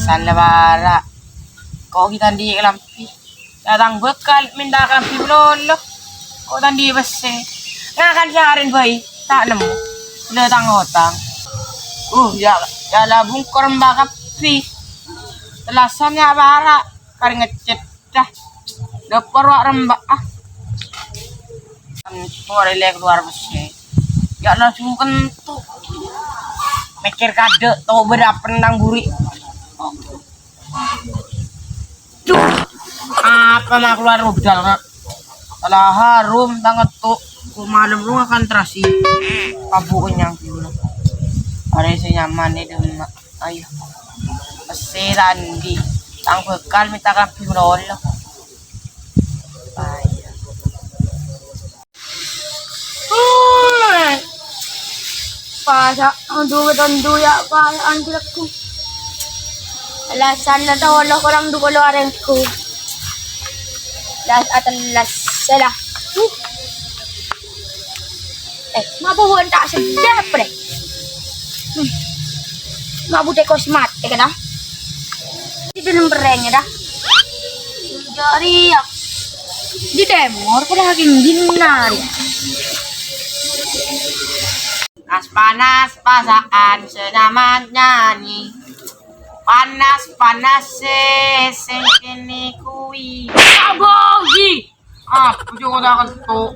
Alasan na para. Kau kita di kelampi. Datang bekal minta kelampi lolo. Kau tadi besi. Ngakan siarin bayi. Tak nemu. Datang hotang. Ya labung korang bakapi. Alasannya para. Kari ngecet dah. Dapur wak rembak Keluar lek keluar besi. Ya langsung kentuk. Mikir kade tau berapa nang buri. Duh. Apa mah keluar rudal nak. Alah harum tangan tuh. Ku malam lu akan terasi. Pabu kenyang dulu. Ada si nyaman nih dem. Ayo. Peseran di tang bekal minta kapi lolo. Para andu ya para andu ko. Alasan na daw wala ko lang dulo aren ko. Las sala. Mabuhuan tak sedap pre. Mabute ko smart ka na. Dito nang berenya dah. Jari ya. Di demor pada hakim dinar. Panas pasaan senyaman nyanyi. Panas sekini kui. Abogi. Apa juga dah kentuk.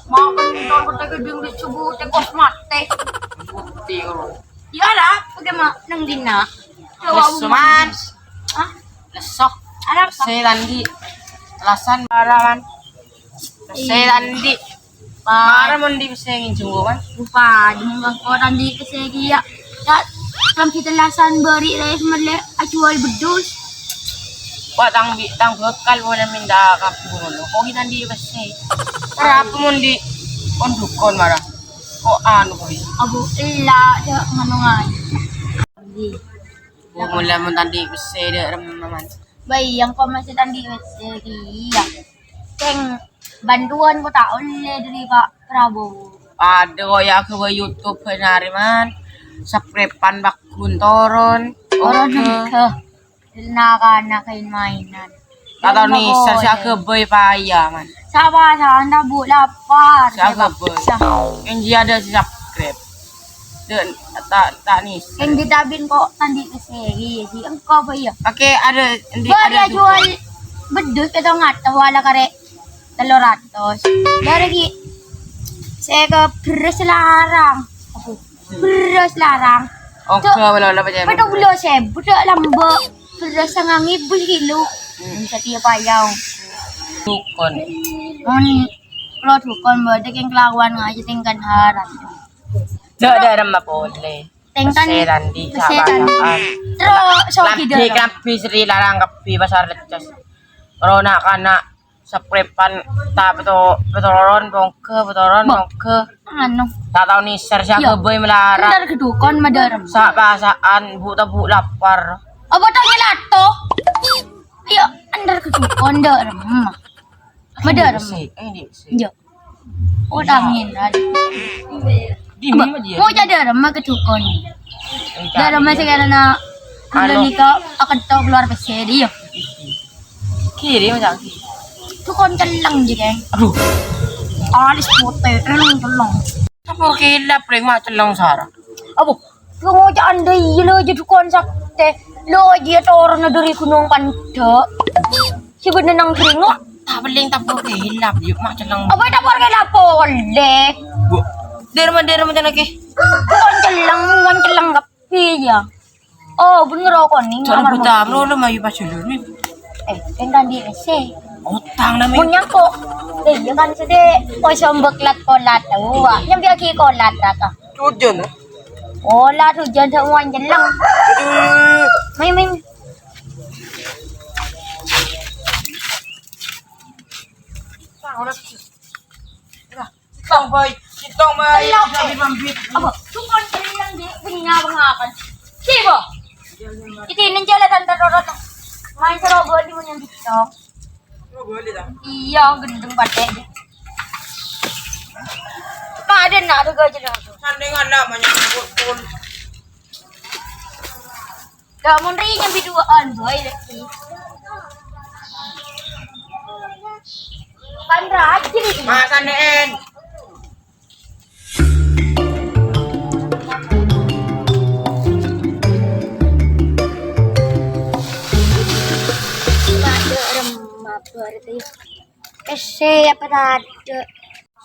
Makan kita kita gedung disebut kosmat teh. Putih kalau. Ya lah, bagaimana nang dina? Lesuman. Ah, Lesok. Arab Selan di. Alasan baraman. Selan di. Para mundi bisengin jungguan. lupa dengan orang di kesegi ya. Ya, dalam kita lasan beri rais mele acual bedus. Wah tang bekal boleh minta kapi dulu. Kok kita di besi. Para apa mundi kondukon marah. Kok anu koi. Abu illa ya manungan. Mulai mun tadi besi deh remaman. Bayi yang kau masih tadi kesegi ya. Teng bantuan ko ta oleh dari Pak Prabowo. Ada ya aku ke YouTube penariman. Subscribe-an bakun toron. Orang ke nakana kain mainan. Atau nih saya ke boy payah man. Sama anda bu lapar. Saya ke boy. Yang dia ada subscribe. Dan tak nih. Yang ditabin kok tadi kesegi si engkau bayi. Pakai ada Bari jual bedus itu ngata wala kare 300. Dari saya ke beras larang. Beras larang. Oke, wala pa dyan. Pada ulo saya, budak lamba. Beras sangang 1,000 kilo. Setiap payau. Tukon. Kalau tukon berarti yang kelawan ngaji tingkan harap. Ada ramah boleh. Tingkan Seran di keseran. sahabat. Terus so Lampi tidak. kapi seri larang kapi pasar lecas. Corona kana subscribe-an ta betoron bongke. Ano? Tak tahu nih siya ke boy melarat. Ntar kedukon madaram. Sa bahasaan bu lapar. Apa tanya lato? Ayo, andar kedukon daram. Madaram. Ini sih. Yo. Oh tangin ada. Di mana dia? Mau jadi daram kedukon. Daram masih karena na nikah akan tahu keluar besedi yo. Kiri macam ni. Tukon telang juga. Aduh. Alis putih, telang. Apa kila preng macam lang sarang. Abo, kung aja anda iya aja tukon sakte. Lo aja orang na dari gunung panda. Siya na nang kringo. Tabeling tapo kila yuk macam lang. Abo, tapor kay lapole. Bu. Derma macam lagi. Tukon telang kapi ya. Oh, bener ako ning. Cara buta bro lo mayu pasulur ni. Tinggal di ese. Utang na may. Munya ko. Yung kan sede, o siyang baklat-kolat. Yung dia kolat rata. Tujuan. Oh, lato dyan sa uwan dyan lang. May. Kitang bay. Sabi mambit. Aba, tukon ka lang di. Pingabangakan. Sibo? Itinin dyan lang ang main sa robot, di mo niyang TikTok. Iya, gendeng pate. Ada nak ada gaji dah. Sandingan lah banyak pun. Kamu rinya biduaan boy. Kan rajin. Makan deh. Berarti apa tadi?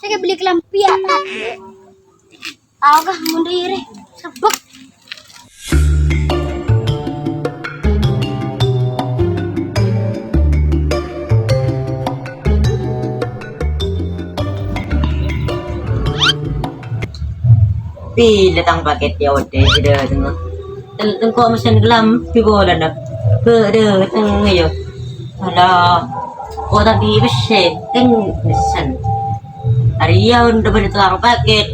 Saya beli kelampi ya tadi. Agak mundur sebab Pi datang paket ya udah sudah tengah. Tengok mesin gelam pi bola dah. Ke ada tengah ya. Ada oh tadi bersih kan mesin. Hari ya udah berdatang paket.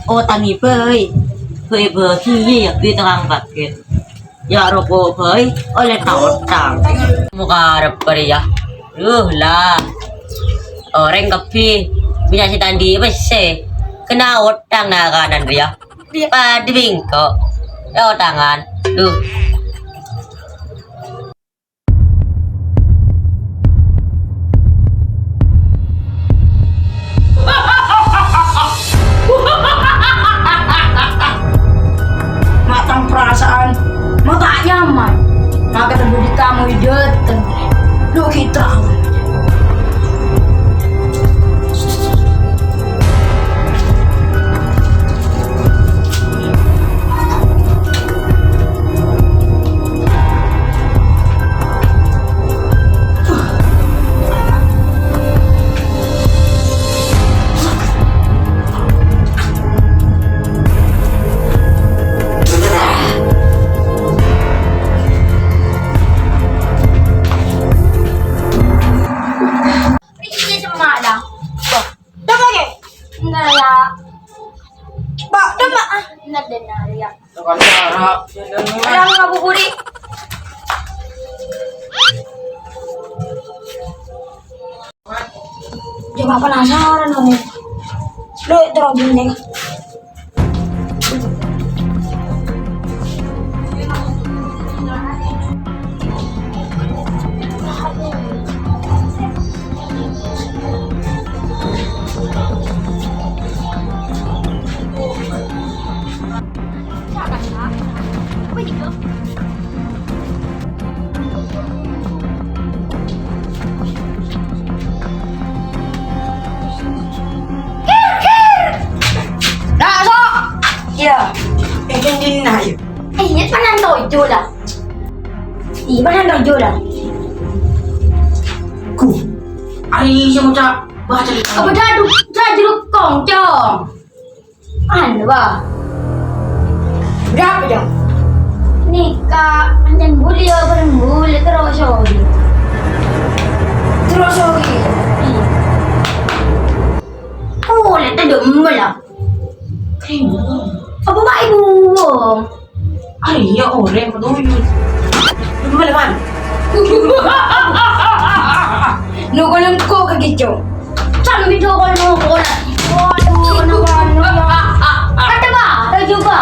Oh tangi pei. Pei berki ya di tengah paket. Ya rokok pei oleh tahu tang. Muka harap ya. Lah. Orang kopi punya si tadi bersih. Kena otang na kanan dia. Pa di bingko. Ya otangan. Duh. matang perasaan mau tak nyaman. Maka ketemu di kamu dateng. Lu kita. Tekan harap. Alam ngabuburi. Coba penasaran kamu. Lu terus gini. Iya. Hindi na yun. Ingat pa nang dojo lah. Di ba nang dojo lah? Ku. Ay, siya mo siya. Baca dito. Apa jadi kong jong? Ano ba? Berapa dong? Nikah, anjan buli ya bareng buli terus hobi. Terus hobi. Oh, lihat ada lah. Apa ba ibu? Ay, ya ore. Ano yun? Ano ba naman? Nukulam ko kagityo. Saan video ko mo na? Waduh, ano ya? Ada ba? Ada ba?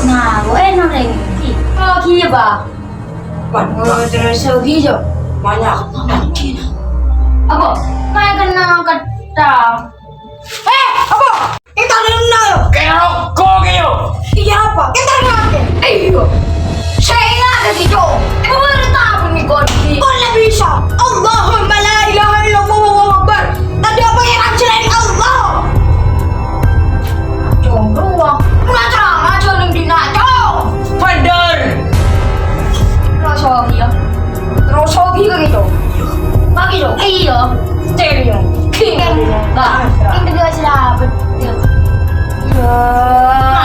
Nah, bueno rin. Oh, kiya ba? Terus so kiyo. Banyak naman kina. Ako, kaya ka na kata. Apa? Kita na yun. Kaya ko kayo! Iya apa? Kita natin. Ayo. Saya nga kagityo. Pumunta ako ni Godfrey. Wala bisa. Allahumma la ilaha illallah wa akbar. Tadi apa yang selain Allah? Jomblo ah. Macam yang dinajau. Padar! Terus hoki ya. Terus hoki ka gitu. Bakit yo? Iyo. Stereo. King. Ba. King juga sila. Betul. Ya.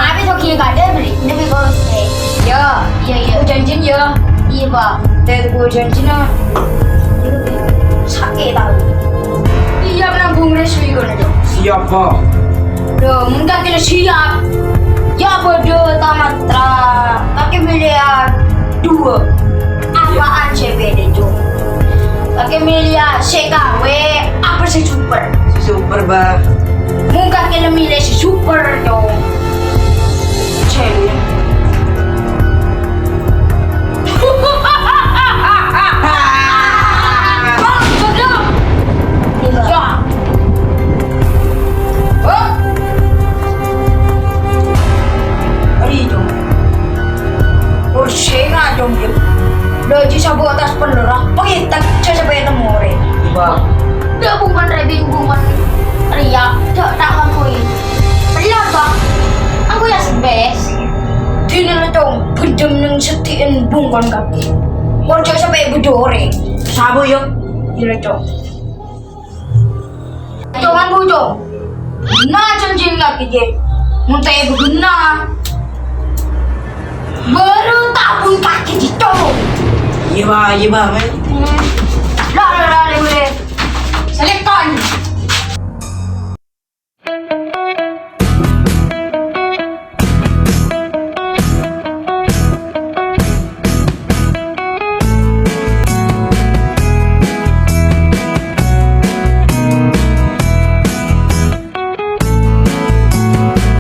Habis hoki ka ada beli. Tapi kau say. Ya. Iya. Janjin ya. Iya ba. Dari gua janjin na. Sakit tau. Iya menanggung resiko na dong. Siapa? Dong, enggak kena siap. Ya bodoh tamat terang. Kaki miliar 2. Apaan CPD itu? Kaki miliar CKW. Apa sih super? Si Super ba? Mungkin kena milih si super dong. Cewek. Doji sabu atas penerang, pengitak sampai nemu re. Iba. Dia bukan rebing, bukan ria, tak ngakui. Ria bang, aku ya sebes. Dini letong, bedem neng setiin bukan kaki. Warga sampai bedore. Sabo yuk. Dini letong. Jangan bujong. Nah janjin lagi je. Muntah berguna. Baru tabung kaki di tong. Iya, Pak. Lah, boleh.